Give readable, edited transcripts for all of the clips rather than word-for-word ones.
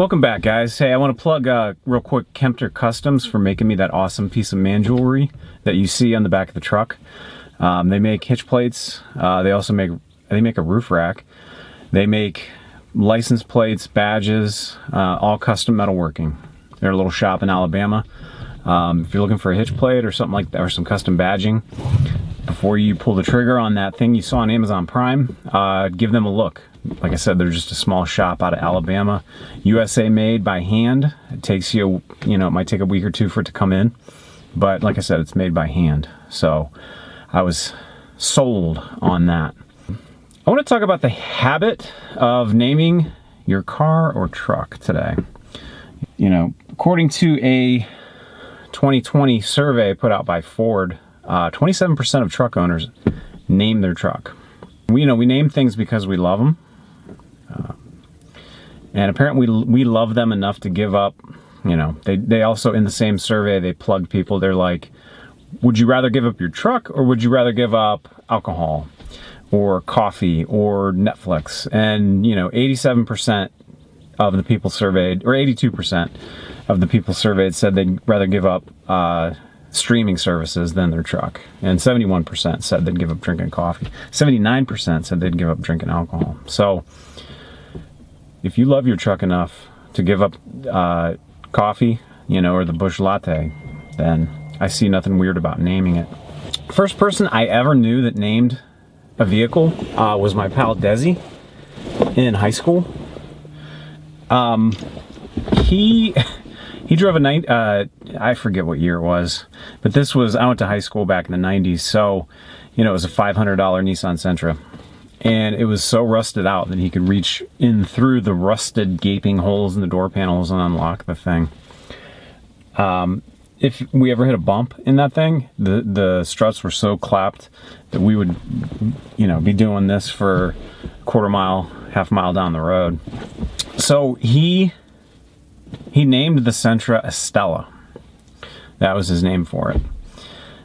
welcome back, guys. Hey, I want to plug real quick Kempter Kustoms for making me that awesome piece of man jewelry that you see on the back of the truck. They make hitch plates. They also make a roof rack. They make license plates, badges, all custom metalworking. They're a little shop in Alabama. If you're looking for a hitch plate or something like that, or some custom badging, before you pull the trigger on that thing you saw on Amazon Prime, give them a look. Like I said, they're just a small shop out of Alabama. USA made by hand. It takes you, it might take a week or two for it to come in. But like I said, it's made by hand. So I was sold on that. I want to talk about the habit of naming your car or truck today. According to a 2020 survey put out by Ford, 27% of truck owners name their truck. We name things because we love them. And apparently we love them enough to give up, they also, in the same survey, they plugged people. They're like, would you rather give up your truck or would you rather give up alcohol or coffee or Netflix? And, 87% of the people surveyed, or 82% of the people surveyed said they'd rather give up streaming services than their truck. And 71% said they'd give up drinking coffee. 79% said they'd give up drinking alcohol. So if you love your truck enough to give up coffee, or the Busch Latte, then I see nothing weird about naming it. First person I ever knew that named a vehicle was my pal Desi in high school. He drove I forget what year it was, but I went to high school back in the 90s, so, it was a $500 Nissan Sentra. And it was so rusted out that he could reach in through the rusted gaping holes in the door panels and unlock the thing. If we ever hit a bump in that thing, the struts were so clapped that we would, be doing this for a quarter mile, half mile down the road. So he named the Sentra Estella. That was his name for it.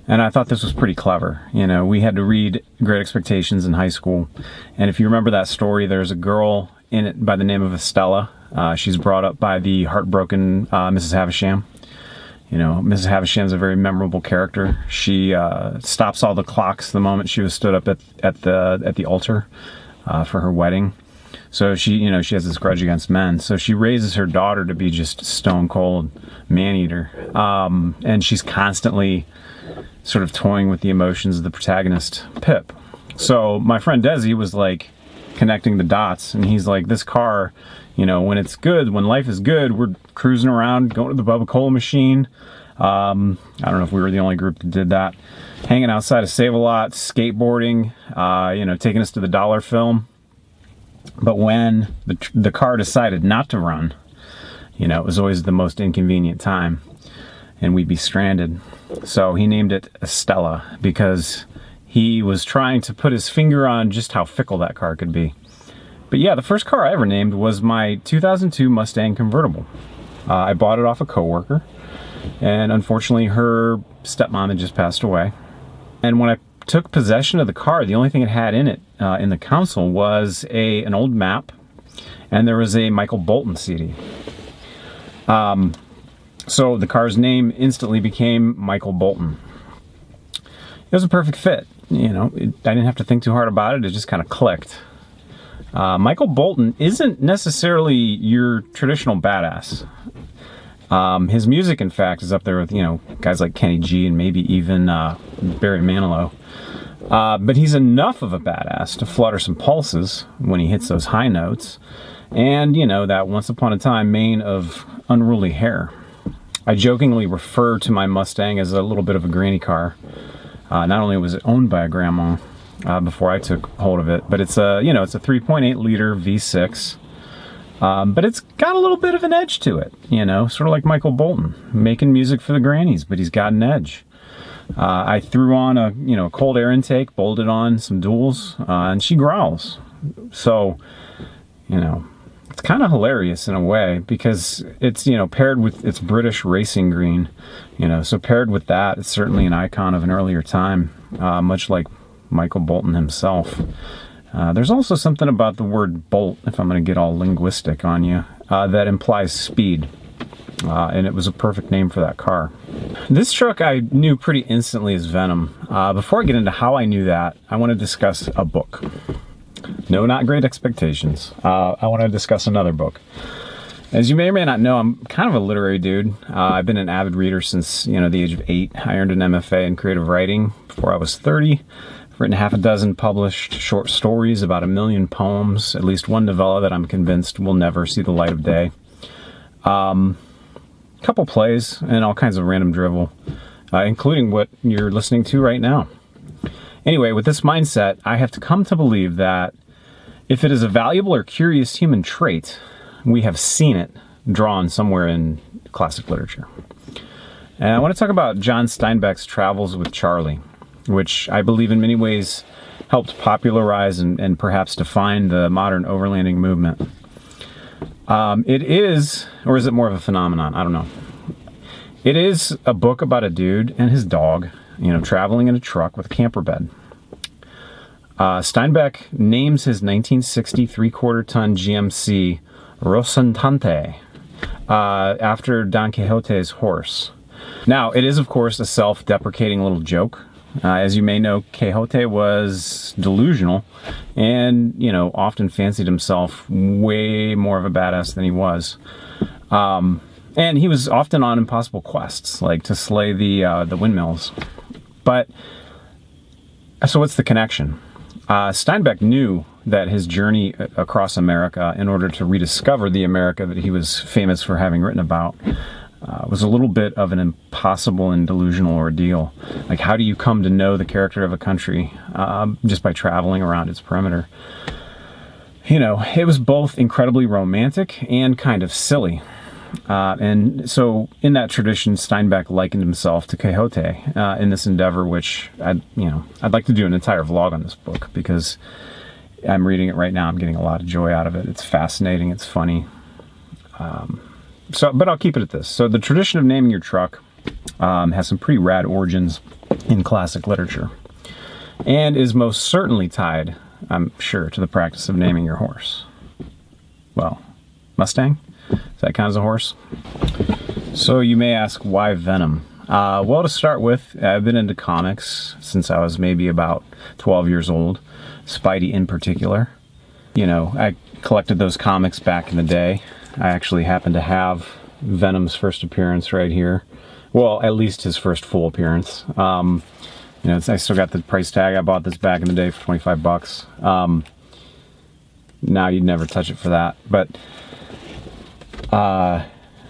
And I thought this was pretty clever. We had to read Great Expectations in high school. And if you remember that story, there's a girl in it by the name of Estella. She's brought up by the heartbroken Mrs. Havisham. Mrs. Havisham's a very memorable character. She stops all the clocks the moment she was stood up at the altar for her wedding. So she has this grudge against men. So she raises her daughter to be just a stone cold man-eater. And she's constantly sort of toying with the emotions of the protagonist, Pip. So my friend Desi was like connecting the dots, and he's like, this car, when it's good, when life is good, we're cruising around, going to the Bubba Cola machine. I don't know if we were the only group that did that. Hanging outside of Save-A-Lot, skateboarding, taking us to the Dollar Film. But when the car decided not to run, it was always the most inconvenient time, and we'd be stranded. So he named it Estella because he was trying to put his finger on just how fickle that car could be. But yeah, the first car I ever named was my 2002 Mustang convertible. I bought it off a coworker, and unfortunately her stepmom had just passed away. And when I took possession of the car, the only thing it had in it, in the console, was an old map, and there was a Michael Bolton CD. So the car's name instantly became Michael Bolton. It was a perfect fit. I didn't have to think too hard about it. It just kind of clicked. Michael Bolton isn't necessarily your traditional badass. His music, in fact, is up there with, guys like Kenny G and maybe even Barry Manilow. But he's enough of a badass to flutter some pulses when he hits those high notes. And, that once upon a time mane of unruly hair. I jokingly refer to my Mustang as a little bit of a granny car. Not only was it owned by a grandma before I took hold of it, but it's a 3.8 liter V6. But it's got a little bit of an edge to it, sort of like Michael Bolton, making music for the grannies, but he's got an edge. I threw on a cold air intake, bolted on some duals, and she growls. So, it's kind of hilarious in a way because it's, paired with its British racing green, so paired with that, it's certainly an icon of an earlier time, much like Michael Bolton himself. There's also something about the word bolt, if I'm going to get all linguistic on you. that implies speed. And it was a perfect name for that car. This truck I knew pretty instantly as Venom. Before I get into how I knew that, I want to discuss a book. No, not Great Expectations. I want to discuss another book. As you may or may not know, I'm kind of a literary dude. I've been an avid reader since, the age of 8. I earned an MFA in creative writing before I was 30. I've written half a dozen published short stories, about 1 million poems, at least one novella that I'm convinced will never see the light of day. Couple plays, and all kinds of random drivel, including what you're listening to right now. Anyway, with this mindset, I have to come to believe that if it is a valuable or curious human trait, we have seen it drawn somewhere in classic literature. And I want to talk about John Steinbeck's Travels with Charlie, which I believe in many ways helped popularize and perhaps define the modern overlanding movement. It is, or is it more of a phenomenon? I don't know. It is a book about a dude and his dog, traveling in a truck with a camper bed. Steinbeck names his 1960 3/4-ton GMC Rocinante after Don Quixote's horse. Now, it is, of course, a self-deprecating little joke. As you may know, Quixote was delusional and, often fancied himself way more of a badass than he was. And he was often on impossible quests, like to slay the windmills. But, so what's the connection? Steinbeck knew that his journey across America, in order to rediscover the America that he was famous for having written about, was a little bit of an impossible and delusional ordeal. Like, how do you come to know the character of a country just by traveling around its perimeter? It was both incredibly romantic and kind of silly. And so in that tradition, Steinbeck likened himself to Quixote in this endeavor, which I'd like to do an entire vlog on this book, because I'm reading it right now. I'm getting a lot of joy out of it. It's fascinating. It's funny. But I'll keep it at this. So the tradition of naming your truck has some pretty rad origins in classic literature, and is most certainly tied, I'm sure, to the practice of naming your horse. Well, Mustang? Does that count as a horse? So you may ask, why Venom? Well, to start with, I've been into comics since I was maybe about 12 years old. Spidey in particular. I collected those comics back in the day. I actually happen to have Venom's first appearance right here. Well, at least his first full appearance. I still got the price tag. I bought this back in the day for 25 bucks. Now you'd never touch it for that. But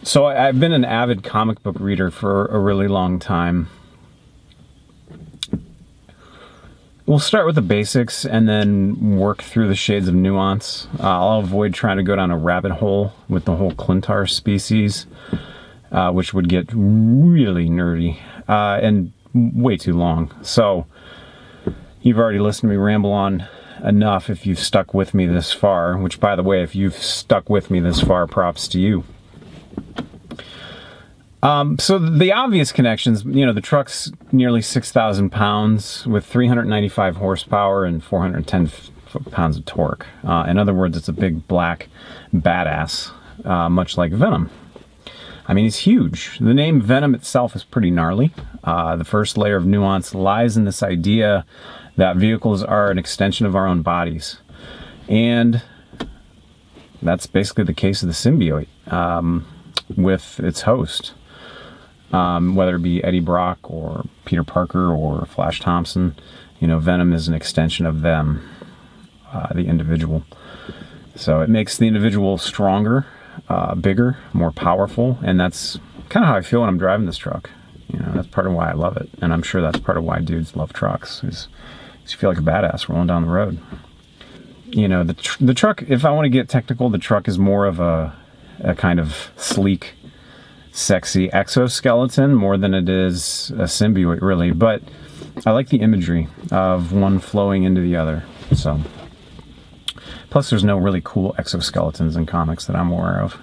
so I've been an avid comic book reader for a really long time. We'll start with the basics and then work through the shades of nuance. I'll avoid trying to go down a rabbit hole with the whole Clintar species, which would get really nerdy and way too long. So you've already listened to me ramble on enough if you've stuck with me this far, which, by the way, if you've stuck with me this far, props to you. So the obvious connections, the truck's nearly 6,000 pounds with 395 horsepower and 410 pounds of torque. In other words, it's a big black badass, much like Venom. I mean, it's huge. The name Venom itself is pretty gnarly. The first layer of nuance lies in this idea that vehicles are an extension of our own bodies. And that's basically the case of the symbiote with its host. Whether it be Eddie Brock or Peter Parker or Flash Thompson, Venom is an extension of them, the individual. So it makes the individual stronger, bigger, more powerful, and that's kind of how I feel when I'm driving this truck. That's part of why I love it, and I'm sure that's part of why dudes love trucks, is you feel like a badass rolling down the road. The truck, if I want to get technical, the truck is more of a kind of sleek, sexy exoskeleton more than it is a symbiote, really. But I like the imagery of one flowing into the other. So, plus there's no really cool exoskeletons in comics that I'm aware of.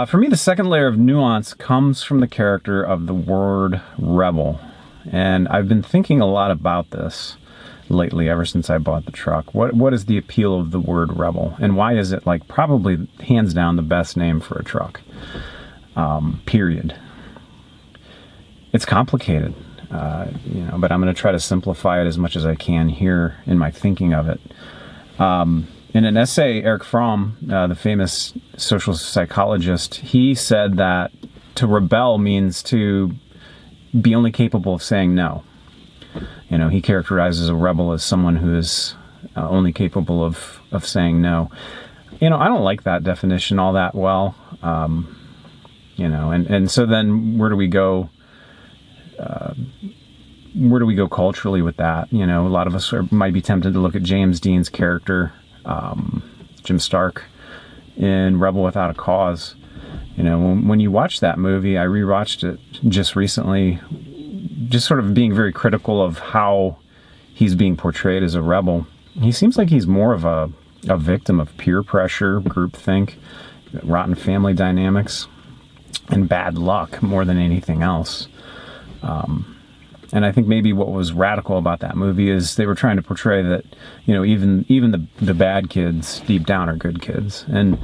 For me, the second layer of nuance comes from the character of the word rebel, and I've been thinking a lot about this. lately, ever since I bought the truck. What is the appeal of the word rebel, and why is it like probably hands down the best name for a truck? Period. It's complicated, you know, but I'm going to try to simplify it as much as I can here in my thinking of it. In an essay, Erich Fromm, the famous social psychologist, he said that to rebel means to be only capable of saying no. You know, he characterizes a rebel as someone who is only capable of saying no. You know, I don't like that definition all that well. You know, and so then where do we go? Where do we go culturally with that? You know, a lot of us might be tempted to look at James Dean's character, Jim Stark, in Rebel Without a Cause. You know, when you watch that movie, I rewatched it just recently, just sort of being very critical of how he's being portrayed as a rebel. He seems like he's more of a victim of peer pressure, groupthink, rotten family dynamics, and bad luck more than anything else. And I think maybe what was radical about that movie is they were trying to portray that, you know, even the bad kids deep down are good kids. And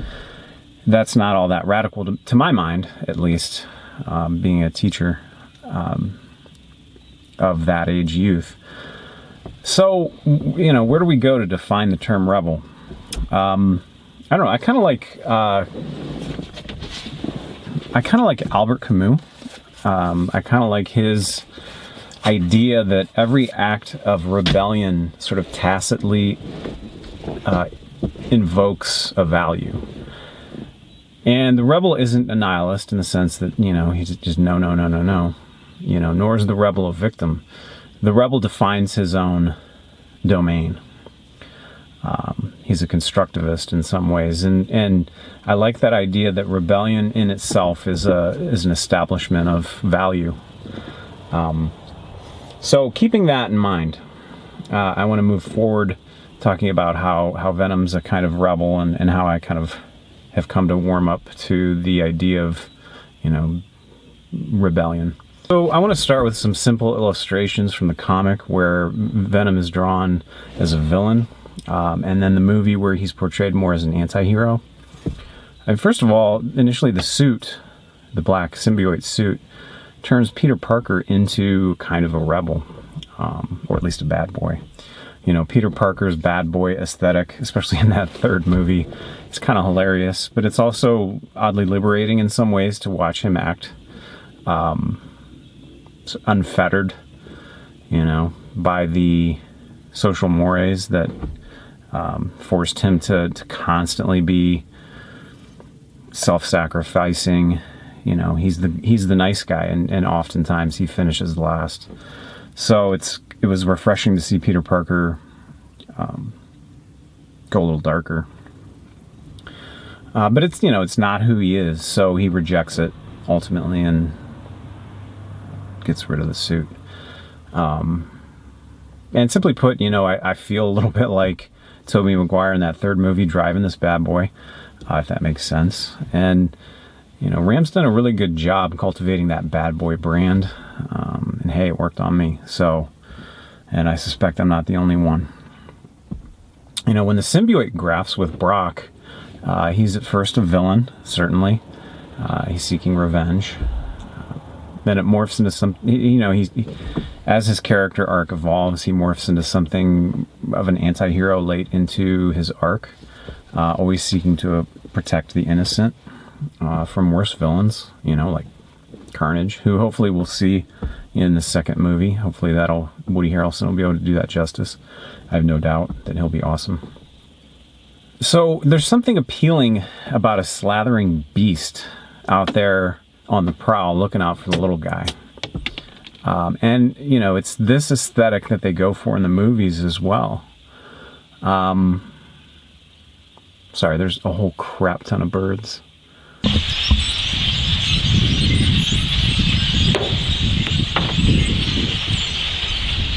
that's not all that radical to my mind, at least, being a teacher of that age youth. So, you know, where do we go to define the term rebel? I don't know. I kind of like Albert Camus. I kind of like his idea that every act of rebellion sort of tacitly invokes a value. And the rebel isn't a nihilist in the sense that, you know, he's just no, you know, nor is the rebel a victim. The rebel defines his own domain. He's a constructivist in some ways, and I like that idea that rebellion in itself is an establishment of value. So keeping that in mind, I want to move forward talking about how Venom's a kind of rebel, and how I kind of have come to warm up to the idea of, you know, rebellion. So I want to start with some simple illustrations from the comic where Venom is drawn as a villain, and then the movie where he's portrayed more as an anti-hero. And first of all, initially the suit, the black symbiote suit, turns Peter Parker into kind of a rebel, or at least a bad boy. You know, Peter Parker's bad boy aesthetic, especially in that third movie, it's kind of hilarious, but it's also oddly liberating in some ways to watch him act unfettered, you know, by the social mores that forced him to constantly be self-sacrificing. You know, he's the nice guy, and oftentimes he finishes last. So it was refreshing to see Peter Parker go a little darker. But it's, you know, it's not who he is, so he rejects it ultimately and gets rid of the suit. And simply put, you know, I feel a little bit like Tobey Maguire in that third movie driving this bad boy, if that makes sense. And, you know, Ram's done a really good job cultivating that bad boy brand. And hey, it worked on me. So, and I suspect I'm not the only one. You know, when the symbiote grafts with Brock, he's at first a villain, certainly. He's seeking revenge. Then it morphs into some, you know, as his character arc evolves, he morphs into something of an anti-hero late into his arc, always seeking to protect the innocent from worse villains, you know, like Carnage, who hopefully we'll see in the second movie. Hopefully Woody Harrelson will be able to do that justice. I have no doubt that he'll be awesome. So there's something appealing about a slathering beast out there on the prowl looking out for the little guy. And, you know, it's this aesthetic that they go for in the movies as well. Sorry, there's a whole crap ton of birds.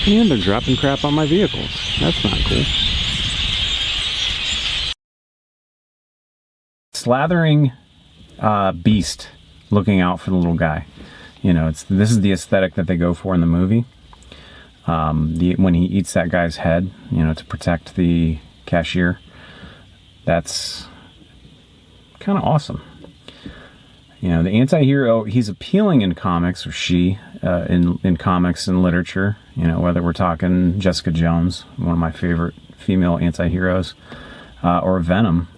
And they're dropping crap on my vehicles. That's not cool. Slathering beast looking out for the little guy. You know, this is the aesthetic that they go for in the movie. when he eats that guy's head, you know, to protect the cashier. That's kind of awesome. You know, the anti-hero, he's appealing in comics, or she, in comics and literature, you know, whether we're talking Jessica Jones, one of my favorite female anti-heroes, or Venom.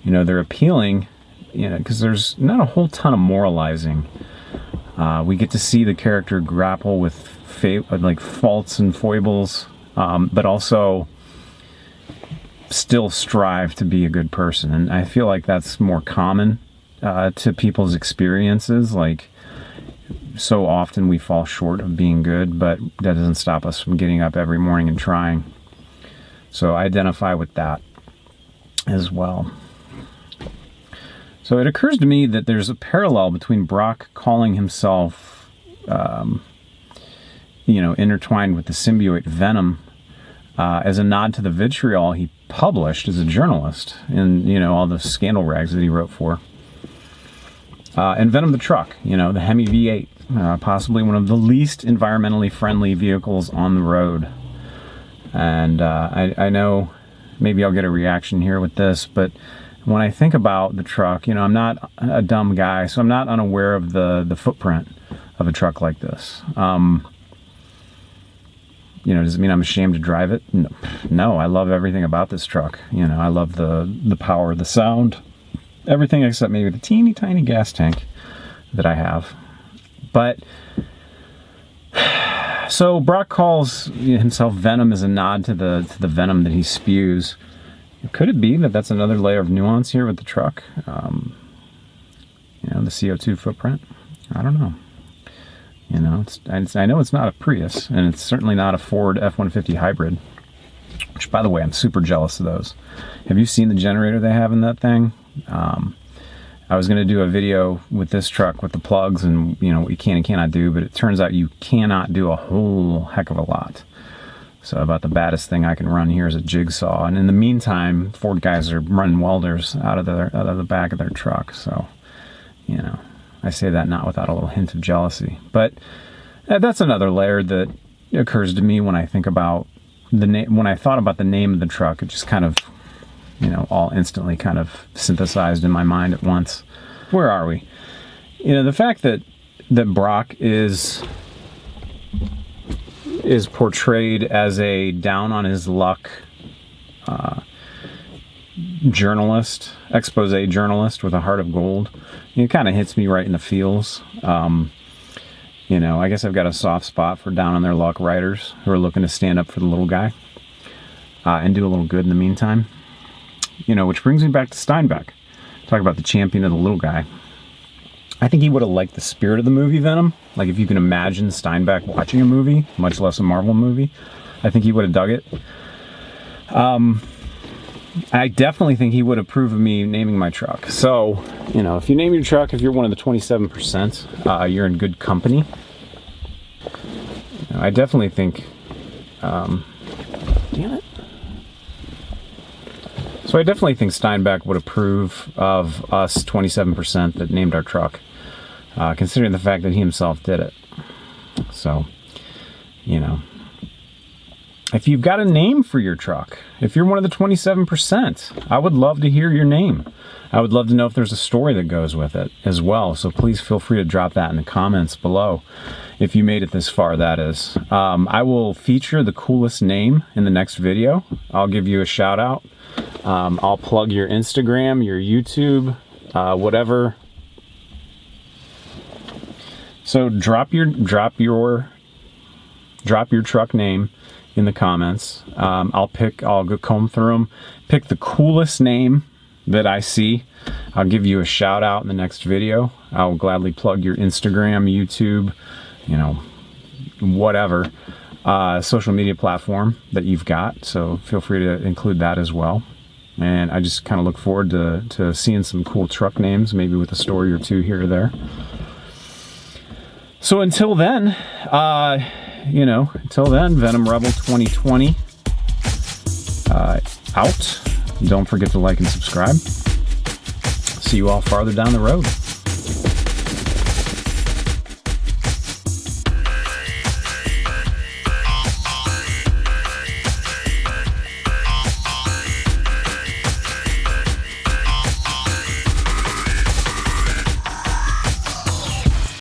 You know, they're appealing, you know, because there's not a whole ton of moralizing. We get to see the character grapple with like faults and foibles, but also still strive to be a good person. And I feel like that's more common to people's experiences. Like, so often we fall short of being good, but that doesn't stop us from getting up every morning and trying. So I identify with that as well. So it occurs to me that there's a parallel between Brock calling himself, you know, intertwined with the symbiote Venom, as a nod to the vitriol he published as a journalist in, you know, all the scandal rags that he wrote for. And Venom the truck, you know, the Hemi V8, possibly one of the least environmentally friendly vehicles on the road. And I know maybe I'll get a reaction here with this, but when I think about the truck, you know, I'm not a dumb guy, so I'm not unaware of the footprint of a truck like this. You know, does it mean I'm ashamed to drive it? No, I love everything about this truck. You know, I love the power, the sound, everything except maybe the teeny tiny gas tank that I have. But so Brock calls himself Venom as a nod to the venom that he spews. Could it be that that's another layer of nuance here with the truck? You know, the CO2 footprint? I don't know. You know, I know it's not a Prius, and it's certainly not a Ford F-150 hybrid, which, by the way, I'm super jealous of those. Have you seen the generator they have in that thing? I was going to do a video with this truck with the plugs and, you know, what you can and cannot do, but it turns out you cannot do a whole heck of a lot. So about the baddest thing I can run here is a jigsaw. And in the meantime, Ford guys are running welders out of the back of their truck. So, you know, I say that not without a little hint of jealousy. But that's another layer that occurs to me when I think about the name. When I thought about the name of the truck, it just kind of, you know, all instantly kind of synthesized in my mind at once. Where are we? You know, the fact that Brock is portrayed as a down on his luck journalist, expose journalist with a heart of gold, it kind of hits me right in the feels. You know, I guess I've got a soft spot for down on their luck writers who are looking to stand up for the little guy and do a little good in the meantime. You know, which brings me back to Steinbeck. Talk about the champion of the little guy. I think he would have liked the spirit of the movie Venom. Like, if you can imagine Steinbeck watching a movie, much less a Marvel movie, I think he would have dug it. I definitely think he would approve of me naming my truck. So, you know, if you name your truck, if you're one of the 27%, you're in good company. You know, I definitely think, damn it. So I definitely think Steinbeck would approve of us 27% that named our truck, considering the fact that he himself did it. So, you know, if you've got a name for your truck, if you're one of the 27%, I would love to hear your name. I would love to know if there's a story that goes with it as well. So please feel free to drop that in the comments below. If you made it this far, that is. I will feature the coolest name in the next video. I'll give you a shout out. I'll plug your Instagram, your YouTube, whatever. So drop your truck name in the comments. I'll go comb through them, pick the coolest name that I see. I'll give you a shout out in the next video. I'll gladly plug your Instagram, YouTube, you know, whatever social media platform that you've got. So feel free to include that as well. And I just kind of look forward to seeing some cool truck names, maybe with a story or two here or there. So until then, Venom Rebel 2020 out. Don't forget to like and subscribe. See you all farther down the road.